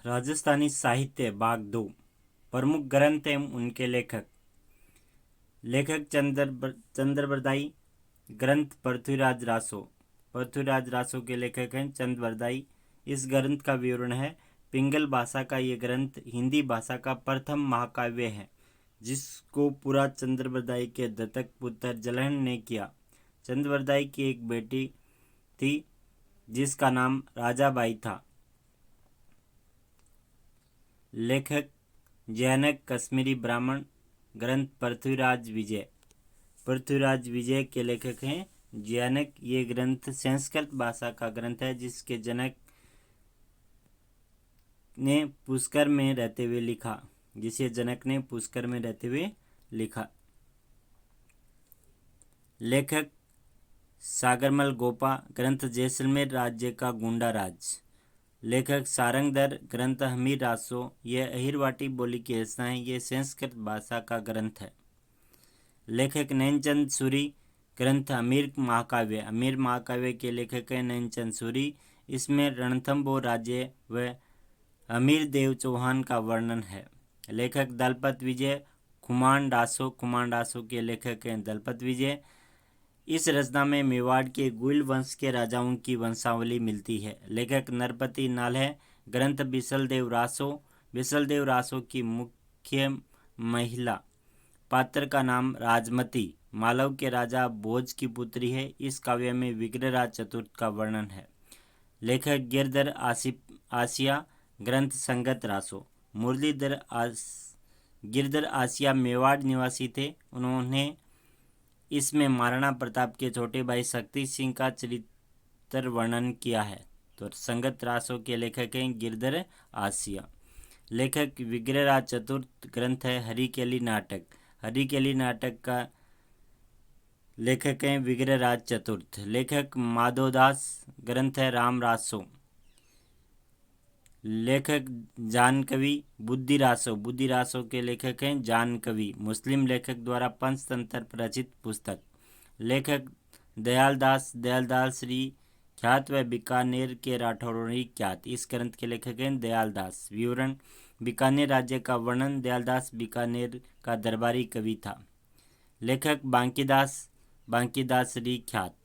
राजस्थानी साहित्य भाग 2। प्रमुख ग्रंथ एवं उनके लेखक। लेखक चंद्रबरदाई। ग्रंथ पृथ्वीराज रासो। पृथ्वीराज रासो के लेखक हैं चंद्रबरदाई। इस ग्रंथ का विवरण है। पिंगल भाषा का ये ग्रंथ हिंदी भाषा का प्रथम महाकाव्य है, जिसको पूरा चंद्रबरदाई के दत्तक पुत्र जलहन ने किया। चंद्रबरदाई की एक बेटी थी जिसका नाम राजाबाई था। लेखक जैनक कश्मीरी ब्राह्मण। ग्रंथ पृथ्वीराज विजय। पृथ्वीराज विजय के लेखक हैं जैनक। ये ग्रंथ संस्कृत भाषा का ग्रंथ है, जिसके जनक ने पुष्कर में रहते हुए लिखा जिसे जनक ने पुष्कर में रहते हुए लिखा। लेखक सागरमल गोपा। ग्रंथ जैसलमेर राज्य का गुंडा राज। लेखक सारंगधर। ग्रंथ हमीर रासो। यह अहिरवाटी बोली की रचना है। यह संस्कृत भाषा का ग्रंथ है। लेखक नैनचंद सूरी। ग्रंथ अमीर महाकाव्य। अमीर महाकाव्य के लेखक है नैनचंद सूरी। इसमें रणथंभौर राज्य व अमीर देव चौहान का वर्णन है। लेखक दलपत विजय। खुमान डासो। खुमान डासो के लेखक हैं दलपत विजय। इस रचना में मेवाड़ के गुइल वंश के राजाओं की वंशावली मिलती है। लेखक नरपति नाल है। ग्रंथ बिसलदेव रासो। बिसलदेव रासो की मुख्य महिला पात्र का नाम राजमती मालव के राजा भोज की पुत्री है। इस काव्य में विग्रहराज चतुर्थ का वर्णन है। लेखक गिरधर आसिया। ग्रंथ संगत रासो। मुरलीधर गिरधर आसिया मेवाड़ निवासी थे। उन्होंने इसमें महाराणा प्रताप के छोटे भाई शक्ति सिंह का चरित्र वर्णन किया है। तो संगत रासों के लेखक हैं गिरधर आसिया। लेखक विग्रहराज चतुर्थ। ग्रंथ है हरिकेली नाटक। हरिकेली नाटक का लेखक हैं विग्रहराज चतुर्थ। लेखक माधोदास। ग्रंथ है राम रासो। लेखक जानकवि बुद्धिरासो। बुद्धिरासो के लेखक हैं जानकवि। मुस्लिम लेखक द्वारा पंचतंत्र रचित पुस्तक। लेखक दयालदास। दयालदास श्री ख्यात व बीकानेर के राठौड़ी ख्यात। इस ग्रंथ के लेखक हैं दयालदास। विवरण। बीकानेर राज्य का वर्णन। दयालदास बीकानेर का दरबारी कवि था। लेखक बांकीदास। बांकीदास श्री ख्यात।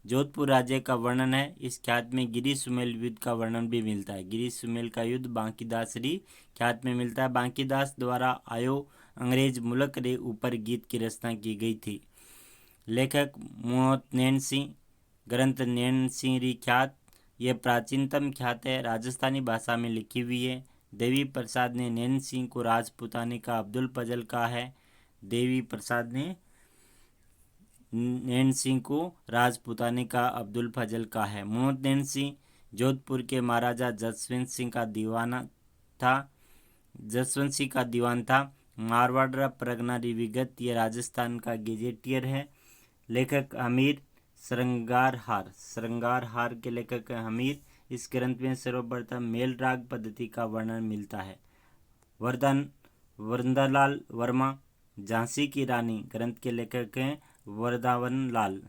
जोधपुर राज्य का वर्णन है। इस ख्यात में गिरी सुमेल युद्ध का वर्णन भी मिलता है। गिरी सुमेल का युद्ध बांकीदास श्री ख्यात में मिलता है। बांकीदास द्वारा आयो अंग्रेज मुल्क रे ऊपर गीत की रचना की गई थी। लेखक मोहत नैन सिंह। ग्रंथ नैन सिंह री ख्यात। यह प्राचीनतम ख्यात है, राजस्थानी भाषा में लिखी हुई है। देवी प्रसाद ने नैन सिंह को राजपूतानी का अब्दुल फजल कहा है। देवी प्रसाद ने नैन सिंह को राजपूतानी का अब्दुल फजल का है। मोहम्मद नैन सिंह जोधपुर के महाराजा जसवंत सिंह का दीवान था। मारवाड़ परगना विगत ये राजस्थान का गेजेटियर है। लेखक हमीर श्रृंगारहार। श्रृंगारहार के लेखक हमीर। इस ग्रंथ में सर्वप्रथम मेल राग पद्धति का वर्णन मिलता है। वरदालाल वर्मा। झांसी की रानी ग्रंथ के लेखक हैं वरदावन लाल।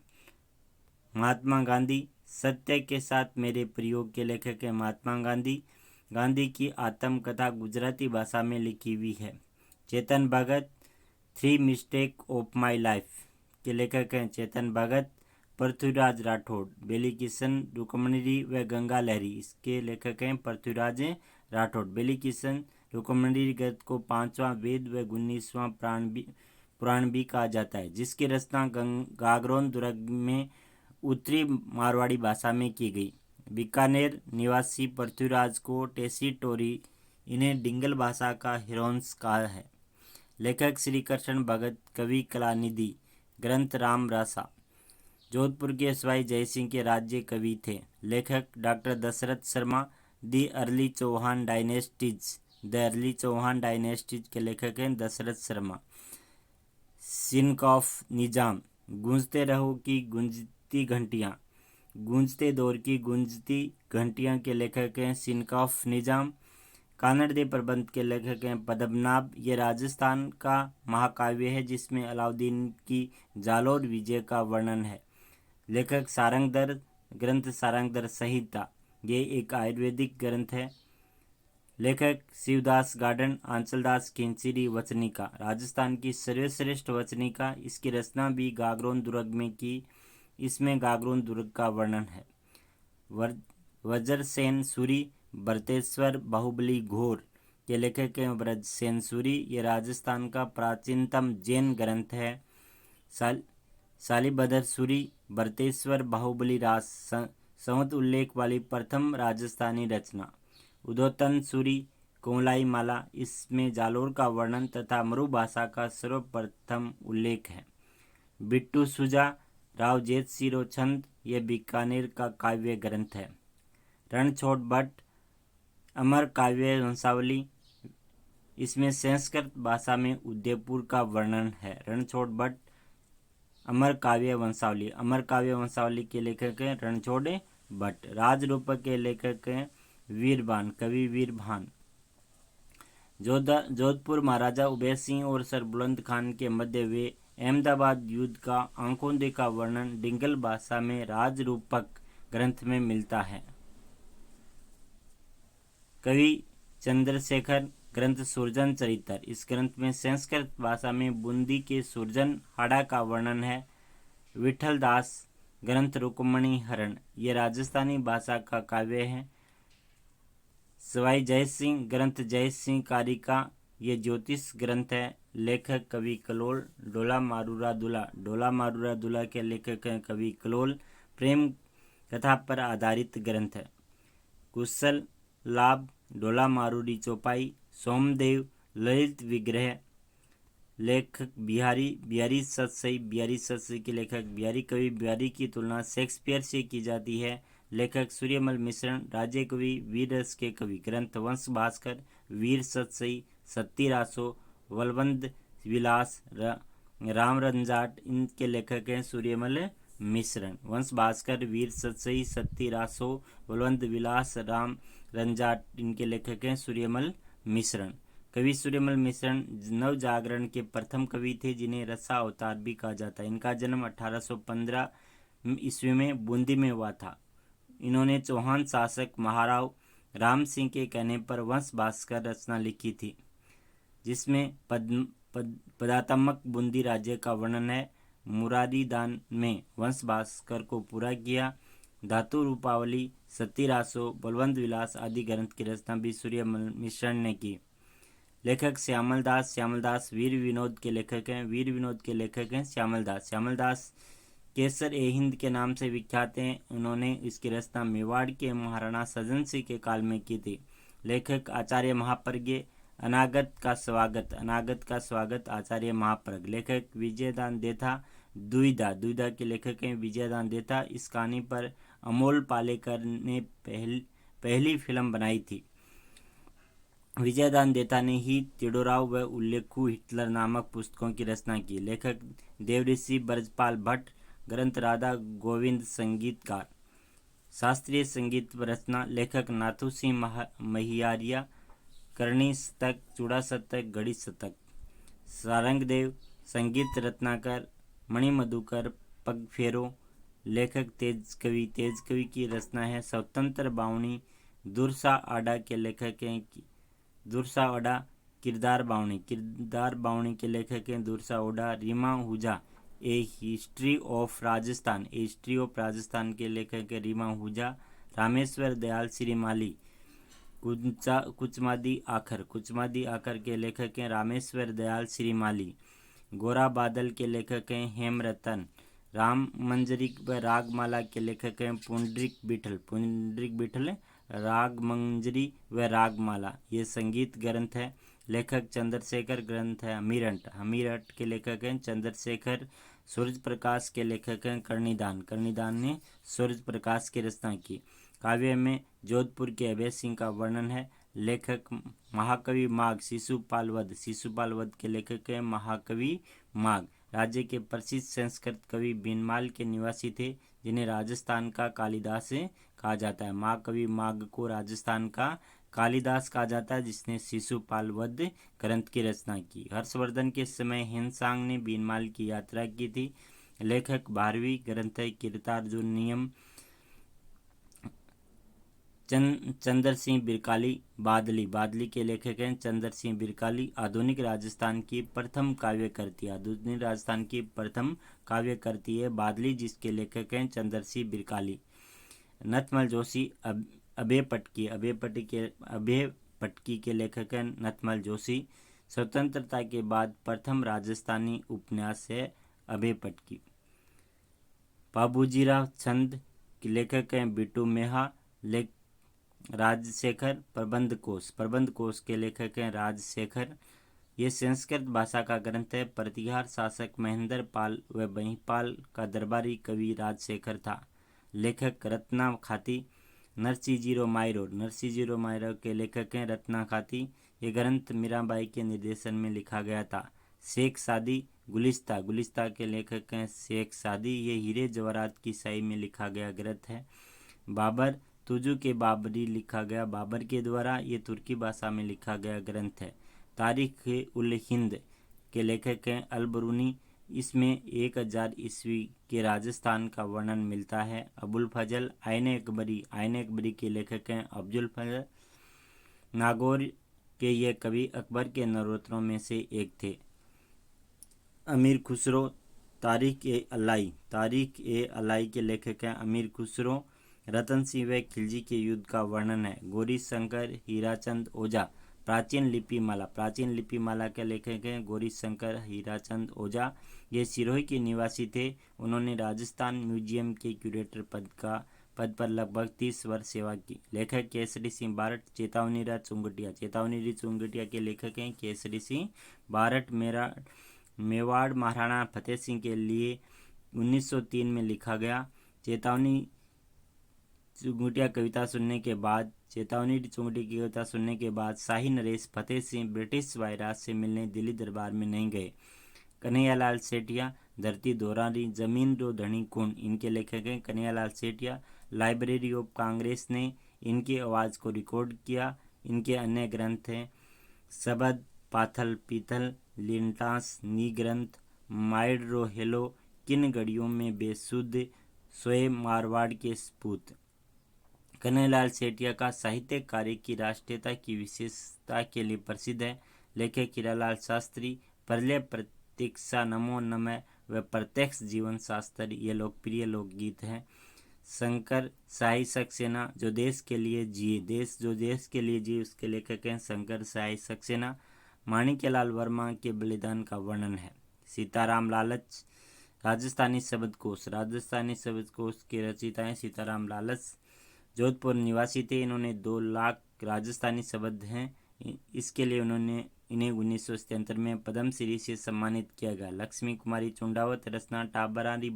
महात्मा गांधी। सत्य के साथ मेरे प्रयोग के लेखक हैं महात्मा गांधी। गांधी की आत्मकथा गुजराती भाषा में लिखी हुई है। Chetan Bhagat. 3 mistake of my life के लेखक हैं चेतन भगत। पृथ्वीराज राठौड़। बेली किशन रुक्मणी व गंगा लहरी। इसके लेखक हैं पृथ्वीराज राठौड़। बेली किशन रुक्मणी ग्रंथ को 5वां वेद व 19वां पुराण भी कहा जाता है, जिसकी रचना गागरोन दुर्ग में उत्तरी मारवाड़ी भाषा में की गई। बीकानेर निवासी पृथ्वीराज को टेसी टोरी इन्हें डिंगल भाषा का हिरोंस कहा है। लेखक श्री कृष्ण भगत। कवि कलानिधि। ग्रंथ राम रासा। जोधपुर के सवाई जयसिंह के राज्य कवि थे। लेखक doctor Dasharath Sharma. The early Chauhan dynasties. The early Chauhan dynasties के लेखक हैं दशरथ शर्मा। Sink of Nizam. गूंजते रहो की गूंजती घंटियाँ। गूंजते दौर की गूंजती घंटियाँ के लेखक हैं सिंक ऑफ निजाम। कानड़ दे प्रबंध के लेखक हैं पद्मनाभ। ये राजस्थान का महाकाव्य है, जिसमें अलाउद्दीन की जालोर विजय का वर्णन है। लेखक सारंगधर। ग्रंथ सारंगधर संहिता। ये एक आयुर्वेदिक ग्रंथ है। लेखक शिवदास गार्डन, आंचलदास खिंचीरी वचनिका, राजस्थान की सर्वश्रेष्ठ वचनिका। इसकी रचना भी गागरोन दुर्ग में की। इसमें गागरोन दुर्ग का वर्णन है। वज्रसेन सूरी, भरतेश्वर बाहुबली घोर के लेखक हैं वज्रसेन सूरी। ये राजस्थान का प्राचीनतम जैन ग्रंथ है। शालिभद्र सूरी, भरतेश्वर बाहुबली राज संवत उल्लेख वाली प्रथम राजस्थानी रचना। उद्योतन सूरी, कोलाई माला, इसमें जालोर का वर्णन तथा मरु भाषा का सर्वप्रथम उल्लेख है। बिट्टू सुजा, राव जेठ सिरो छंद, यह बीकानेर का काव्य ग्रंथ है। रणछोड़ भट्ट, अमर काव्य वंशावली, इसमें संस्कृत भाषा में उदयपुर का वर्णन है। रणछोड़ भट्ट, अमर काव्य वंशावली। अमर काव्य वंशावली के लेखक हैं रणछोड़ भट्ट। राजरूपक के लेखक हैं वीरभान, कवि वीरभान। जोधपुर महाराजा उदय सिंह और सर बुलंद खान के मध्य हुए अहमदाबाद युद्ध का आंखों देखा वर्णन डिंगल भाषा में राजरूपक ग्रंथ में मिलता है। कवि चंद्रशेखर ग्रंथ सुरजन चरित्र, इस ग्रंथ में संस्कृत भाषा में बूंदी के सुरजन हाड़ा का वर्णन है। विठल दास ग्रंथ रुक्मणी हरण, ये राजस्थानी भाषा का काव्य है। सवाई जय सिंह ग्रंथ जय सिंह कारिका, ये ज्योतिष ग्रंथ है। लेखक कवि कलोल। डोला मारूरा दुला, डोला मारूरा दुला के लेखक हैं कवि कलोल। प्रेम कथा पर आधारित ग्रंथ है। कुशल लाभ, डोला मारूरी चौपाई। सोमदेव ललित विग्रह, लेखक बिहारी सतसई। बिहारी सतसई के लेखक बिहारी कवि। बिहारी की तुलना शेक्सपियर से की जाती है। लेखक सूर्यमल मिश्रण, राज्य कवि, वीर रस के कवि। ग्रंथ वंश भास्कर, वीर सतसई, सत्ती रासो, बलवंत विलास, राम रंजाट, इनके लेखक हैं सूर्यमल मिश्रण। वंश भास्कर, वीर सतसई, सत्ती रासो, बलवंत विलास, राम रंजाट, इनके लेखक हैं सूर्यमल मिश्रण। कवि सूर्यमल मिश्रण नव जागरण के प्रथम कवि थे, जिन्हें रसा अवतार भी कहा जाता है। इनका जन्म 1815 ईस्वी में बूंदी में हुआ था। इन्होंने चौहान शासक महाराव राम सिंह के कहने पर वंश भास्कर रचना लिखी थी, जिसमें पदात्मक बूंदी राज्य का वर्णन है। मुरारी दान में वंश भास्कर को पूरा किया। धातु रूपावली, सती रासो, बलवंत विलास आदि ग्रंथ की रचना भी सूर्यमल मिश्रण ने की। लेखक श्यामल दास, श्यामल दास वीर विनोद के लेखक हैं। वीर विनोद के लेखक हैं श्यामल दास। श्यामल दास केसर ए हिंद के नाम से विख्यात हैं। उन्होंने इसकी रचना मेवाड़ के महाराणा सज्जन सिंह के काल में की थी। लेखक आचार्य महाप्रज्ञ, अनागत का स्वागत, अनागत का स्वागत आचार्य महाप्रज्ञ। लेखक विजयदान देथा, दुविधा, दुविधा के लेखक हैं विजयदान देथा। इस कहानी पर अमोल पालेकर ने पहली फिल्म बनाई थी। विजयदान देथा ने ही तिडोराव व उल्लेखु हिटलर नामक पुस्तकों की रचना की। लेखक देवऋषि ब्रजपाल भट्ट, ग्रंथ राधा गोविंद संगीतकार। शास्त्रीय संगीत रचना, लेखक नाथू सिंह महियारिया, करणी शतक, चूड़ा शतक, घड़ी शतक। सारंगदेव संगीत रत्नाकर, मणि मधुकर, पगफेरो। लेखक तेज कवि की रचना है स्वतंत्र बावणी। दुरसा आडा के लेखक हैं दुरसा ओडा। किरदार बावणी के लेखक हैं Dursa Arha. Rima Hooja, a history of Rajasthan, के लेखक हैं रीमा हुजा। रामेश्वर दयाल श्रीमाली, कुचमादी आखर के लेखक हैं रामेश्वर दयाल श्रीमाली। गोरा बादल के लेखक हैं हेमरतन। राम मंजरी व रागमाला के लेखक हैं पुंडरिक बिठल, राग मंजरी व रागमाला, ये संगीत ग्रंथ है। लेखक चंद्रशेखर, ग्रंथ है हमीरट के लेखक हैं चंद्रशेखर। सूर्य प्रकाश के लेखक हैं कर्णिदान ने सूर्य प्रकाश की रचना की। काव्य में जोधपुर के अभय सिंह का वर्णन है। लेखक महाकवि माघ, शिशुपाल वध के लेखक हैं महाकवि माघ। राज्य के प्रसिद्ध संस्कृत कवि बीनमाल के निवासी थे, जिन्हें राजस्थान का कालिदास कहा जाता है। महाकवि माघ को राजस्थान का कालिदास कहा जाता है, जिसने शिशुपाल वध ग्रंथ की रचना की। हर्षवर्धन के समय हिंसांग ने बीनमाल की यात्रा की थी। लेखक भारवी, ग्रंथ है कीर्तार्जुनियम। चंद्र सिंह बिरकाली बादली। बादली के लेखक हैं चंद्र सिंह बिरकाली। आधुनिक राजस्थान की प्रथम काव्य कृति। आधुनिक राजस्थान की प्रथम काव्य कृति है बादली, जिसके लेखक हैं चंद्र सिंह बिरकाली। नथमल जोशी अभय पटकी के लेखक हैं नथमल जोशी। स्वतंत्रता के बाद प्रथम राजस्थानी उपन्यास है अभय पटकी। बाबूजीराव छंद के लेखक हैं बिट्टू मेहा। राजशेखर प्रबंध कोश के लेखक हैं राजशेखर। ये संस्कृत भाषा का ग्रंथ है। प्रतिहार शासक महेंद्र पाल व महिपाल का दरबारी कवि राजशेखर था। लेखक रत्ना खाती। नरसिंह मायरो के लेखक हैं रत्ना खाती। ये ग्रंथ मीराबाई के निर्देशन में लिखा गया था। शेख सादी गुलिस्ता के लेखक हैं शेख सादी। ये हीरे जवाहरात की शाही में लिखा गया ग्रंथ है। बाबर तुजू के बाबरी लिखा गया बाबर के द्वारा। ये तुर्की भाषा में लिखा गया ग्रंथ है। तारीख उल हिंद के लेखक हैं अलबरूनी। इसमें 1000 ईस्वी के राजस्थान का वर्णन मिलता है। अबुल फजल आईन अकबरी के लेखक हैं अब्दुल फजल नागौर के। ये कवि अकबर के नरोत्तरों में से एक थे। अमीर खुसरो तारीख ए अलाई के लेखक हैं अमीर खुसरो। रतन सिंह व खिलजी के युद्ध का वर्णन है। गौरी शंकर हीराचंद ओझा। प्राचीन लिपिमाला के लेखक हैं गौरी शंकर हीराचंद ओझा। ये सिरोही के निवासी थे। उन्होंने राजस्थान म्यूजियम के क्यूरेटर पद पर लगभग 30 वर्ष सेवा की। लेखक केसरी सिंह बारट। चेतावनीराज चुंगटिया के लेखक हैं केसरी सिंह बारट। मेवाड़ महाराणा फतेह सिंह के लिए 1903 में लिखा गया। चेतावनी चुंगटिया कविता सुनने की कविता सुनने के बाद शाही नरेश फतेह सिंह ब्रिटिश वायराज से मिलने दिल्ली दरबार में नहीं गए। कन्हैयालाल सेठिया धरती दोरारी जमीन रो धनी कौन, इनके लेखक हैं कन्हैयालाल सेठिया। लाइब्रेरी ऑफ कांग्रेस ने इनकी आवाज़ को रिकॉर्ड किया। इनके अन्य ग्रंथ हैं शबद पाथल पीथल लिंटास नी ग्रंथ माइड रो हेलो किन घड़ियों में बेसुध सोए मारवाड़ के सपूत। कन्हैयालाल सेठिया का साहित्य कार्य की राष्ट्रीयता की विशेषता के लिए प्रसिद्ध है। लेखक हीरालाल शास्त्री। प्रलय प्रतीक्षा नमो नमः व प्रत्यक्ष जीवन शास्त्र ये लोकप्रिय लोकगीत हैं। शंकर शाही सक्सेना जो देश के लिए जिए उसके लेखक हैं शंकर शाही सक्सेना। माणिक्यलाल वर्मा के बलिदान का वर्णन है। सीताराम लालच। राजस्थानी शब्दकोश के रचयिता हैं सीताराम लालच। जोधपुर निवासी थे। इन्होंने 2 लाख राजस्थानी शब्द हैं। इसके लिए इन्हें 1977 में पद्मश्री से सम्मानित किया गया। लक्ष्मी कुमारी चुंडावत। रचना टाबरारी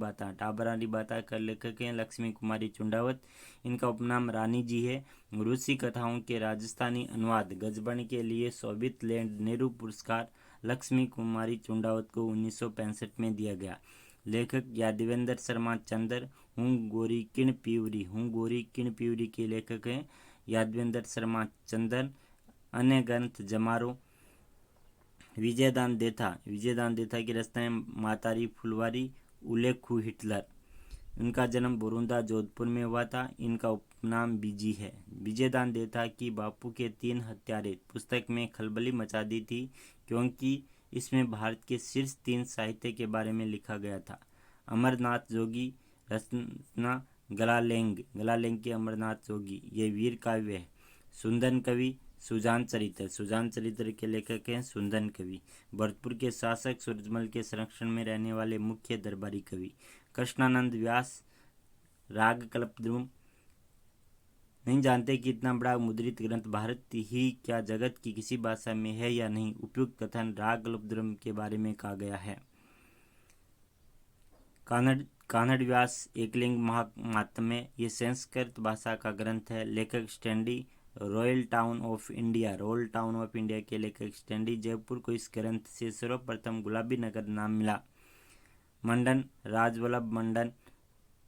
बाता का लेखक हैं लक्ष्मी कुमारी चुंडावत। इनका उपनाम रानी जी है। रूसी कथाओं के राजस्थानी अनुवाद गजबन के लिए सोवियत लैंड नेहरू पुरस्कार लक्ष्मी कुमारी चुंडावत को 1965 में दिया गया। लेखक यादवेंद्र शर्मा चंदर। हूँ गोरी किण पिवरी के लेखक हैं यादवेंद्र शर्मा चंदर। अन्य ग्रंथ जमारो। विजयदान देथा की रचना है मातारी फुलवारी उल्लेखू हिटलर। उनका जन्म बोरुंदा जोधपुर में हुआ था। इनका उपनाम बीजी है। विजयदान देथा की बापू के 3 हत्यारे पुस्तक में खलबली मचा दी थी, क्योंकि इसमें भारत के शीर्ष 3 साहित्य के बारे में लिखा गया था। अमरनाथ जोगी रचना गलालेंग के अमरनाथ जोगी ये वीर काव्य है। सुंदन कवि सुजान चरित्र के लेखक हैं सुंदन कवि। भरतपुर के शासक सूरजमल के संरक्षण में रहने वाले मुख्य दरबारी कवि। कृष्णानंद व्यास। राग कल्पद्रुम। नहीं जानते कि इतना बड़ा मुद्रित ग्रंथ भारत ही क्या जगत की किसी भाषा में है या नहीं। उपयुक्त कथन राग कल्पद्रुम के बारे में कहा गया है। कानड़ व्यास एकलिंग महात्म्य ये संस्कृत भाषा का ग्रंथ है। लेखक Standy. Royal town of India के लेखक स्टैंडी। जयपुर को इस ग्रंथ से सर्वप्रथम गुलाबी नगर नाम मिला। मंडन राजवल्लभ मंडन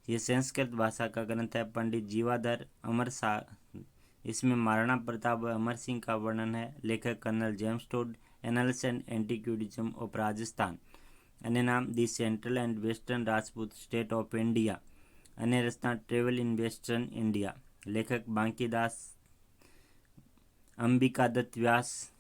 ये संस्कृत भाषा का ग्रंथ है। पंडित जीवाधर अमर इसमें महाराणा प्रताप व अमर सिंह का वर्णन है। लेखक colonel James Tod. Analysis and antiquities of Rajasthan. अन्य नाम the central and western Rajput state of India. अन्य रचना ट्रेवल इन वेस्टर्न इंडिया। लेखक बांकीदास, अंबिका दत्त व्यास,